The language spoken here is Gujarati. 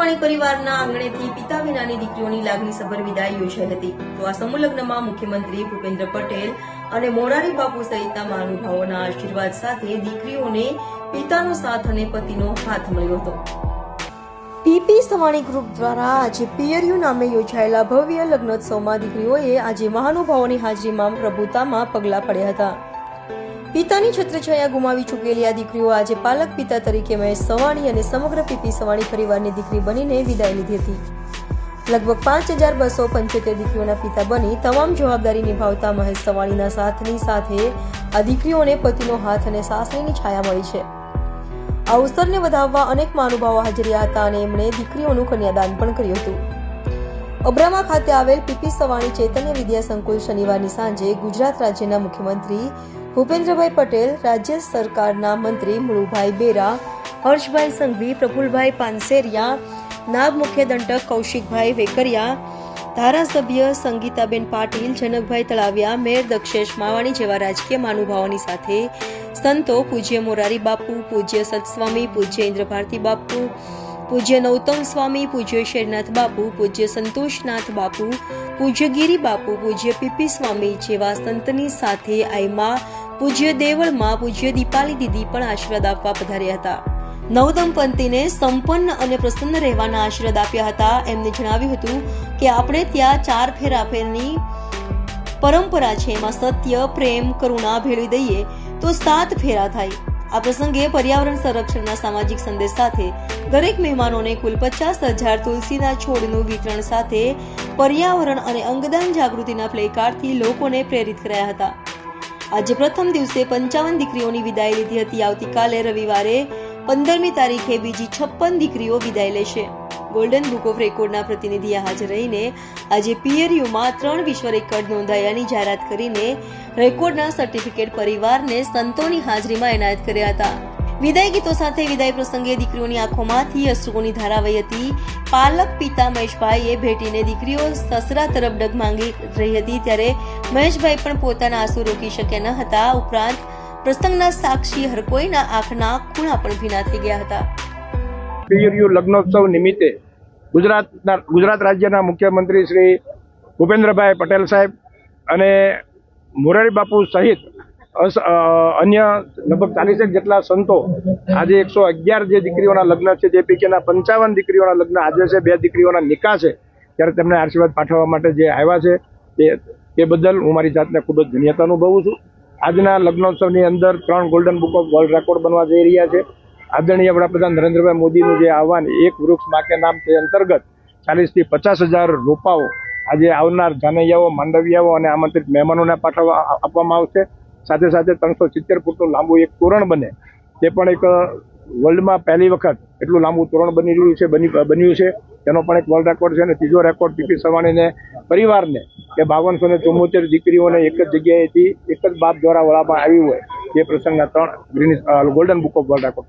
સવાણી પરિવારના આંગણેથી પિતા વિનાની દીકરીઓની લાગણીસભર વિદાય યોજાઈ હતી. તો આ સમૂહ લગ્નમાં મુખ્યમંત્રી ભૂપેન્દ્ર પટેલ અને મોરારી બાપુ સહિતના મહાનુભાવોના આશીર્વાદ સાથે દીકરીઓને પિતાનો સાથ અને પતિનો હાથ મળ્યો હતો. પીપી સવાણી ગ્રુપ દ્વારા આજે પિયરિયું નામે યોજાયેલા ભવ્ય લગ્નોત્સવમાં દીકરીઓએ આજે મહાનુભાવોની હાજરીમાં પ્રભુતામાં પગલાં પડ્યા હતા. પિતાની છત્રછાયા ગુમાવી ચૂકેલી આ દીકરીઓ આજે પાલક પિતા તરીકે મહેશ સવાણી અને સમગ્ર પીપી સવાણી પરિવારની દીકરી બનીને વિદાય લીધી હતી. લગભગ 5275 દીકરીઓના પિતા બની તમામ જવાબદારી નિભાવતા મહેશ સવાણીના સાથની સાથે આ દીકરીઓને પતિનો હાથ અને સાસરીની છાયા મળી છે. આ અવસરને વધાવવા અનેક મહાનુભાવો હાજર હતા અને એમણે દીકરીઓનું કન્યાદાન પણ કર્યું હતું. અબ્રામા ખાતે આવેલ પીપી સવાણી ચૈતન્ય વિદ્યા સંકુલ શનિવારની સાંજે ગુજરાત રાજ્યના મુખ્યમંત્રી ભૂપેન્દ્રભાઈ પટેલ, રાજ્ય સરકારના મંત્રી મુળુભાઈ બેરા, હર્ષભાઈ સંઘવી, પ્રફુલભાઈ પાનસેરિયા, નાયબ મુખ્ય દંડક કૌશિકભાઈ વેકરિયા, ધારાસભ્ય સંગીતાબેન પાટીલ, જનકભાઈ તળાવિયા, મેયર દક્ષેશ માવાણી જેવા રાજકીય મહાનુભાવોની સાથે સંતો પૂજ્ય મોરારી બાપુ, પૂજ્ય સતસ્વામી, પૂજ્ય ઇન્દ્રભારતી બાપુ, પૂજ્ય નૌતમ સ્વામી, પૂજ્ય શેરનાથ બાપુ, પૂજ્ય સંતોષનાથ બાપુ, પૂજ્ય ગિરી બાપુ, પૂજ્ય પીપી સ્વામી જેવા સંતની સાથે આઈમાં પૂજ્ય દેવળમાં પૂજ્ય દીપાલી દીદી પણ આશીર્વાદ આપવા પધાર્યા હતા. નવદંપતીને સંપન્ન અને પ્રસન્ન રહેવાના આશીર્વાદ આપ્યા હતા. એમને જણાવ્યું હતું કે આપણે ત્યાં 4 ફેરાફેરની પરંપરા છે, એમાં સત્ય, પ્રેમ, કરુણા ભેળવી દઈએ તો 7 ફેરા થાય. આ પ્રસંગે પર્યાવરણ સંરક્ષણના સામાજિક સંદેશ સાથે દરેક મહેમાનોને કુલ 50,000 તુલસીના છોડનું વિતરણ સાથે પર્યાવરણ અને અંગદાન જાગૃતિના પ્લેકાર્ડથી લોકોને પ્રેરિત કર્યા હતા. આજે પ્રથમ દિવસે 55 દીકરીઓની વિદાય લીધી હતી. આવતીકાલે રવિવારે 15મી તારીખે બીજી 56 દીકરીઓ વિદાય લેશે. ગોલ્ડન બુક ઓફ રેકોર્ડના પ્રતિનિધિએ હાજર રહીને આજે પિયરિયુમાં 3 વિશ્વ રેકોર્ડ નોંધાયાની જાહેરાત કરીને રેકોર્ડના સર્ટિફિકેટ પરિવારને સંતોની હાજરીમાં એનાયત કર્યા હતા. વિદાય ગીતો સાથે વિદાય પ્રસંગે દીકરીઓની આંખોમાંથી અશ્રુઓની ધારા વહી હતી. પાલક પિતા મહેશભાઈએ ભેટીને દીકરીઓ સસરા તરફ ડગમાંગી રહી હતી ત્યારે મહેશભાઈ પણ પોતાના આંસુ રોકી શક્યા ન હતા. ઉપરાંત પ્રસંગના સાક્ષી હરકોઈના આંખના ખૂણા પણ ભીના થઈ ગયા હતા. પિયરિયું લગ્નોત્સવ નિમિત્તે ગુજરાત રાજ્યના મુખ્યમંત્રી શ્રી ભૂપેન્દ્રભાઈ પટેલ સાહેબ અને મોરારી બાપુ સહિત અન્ય લગભગ 40 જેટલા સંતો આજે 111 જે દીકરીઓના લગ્ન છે તે પૈકીના 55 દીકરીઓના લગ્ન આજે છે. 2 દીકરીઓના નિકાહ છે ત્યારે તેમને આશીર્વાદ પાઠવવા માટે જે આવ્યા છે તે બદલ હું મારી જાતને ખૂબ જ ધન્યતા અનુભવું છું. આજના લગ્નોત્સવની અંદર 3 golden book of world record બનવા જઈ રહ્યા છે. આદરણીય વડાપ્રધાન નરેન્દ્રભાઈ મોદીનું જે આહવાન એક વૃક્ષ માકે નામ તે અંતર્ગત 40 થી 50,000 રોપાઓ આજે આવનાર જાનૈયાઓ, માંડવિયાઓ અને આમંત્રિત મહેમાનોને આપવામાં આવશે. સાથે સાથે 370 ફૂટનું લાંબુ એક તોરણ બને તે પણ એક વર્લ્ડમાં પહેલી વખત એટલું લાંબુ તોરણ બન્યું છે. તેનો પણ એક વર્લ્ડ રેકોર્ડ છે. અને ત્રીજો રેકોર્ડ પીપી સવાણીને પરિવારને કે 5274 દીકરીઓને એક જ જગ્યાએથી એક જ બાપ દ્વારા વળાવવામાં આવી હોય તે પ્રસંગના 3 golden book of world record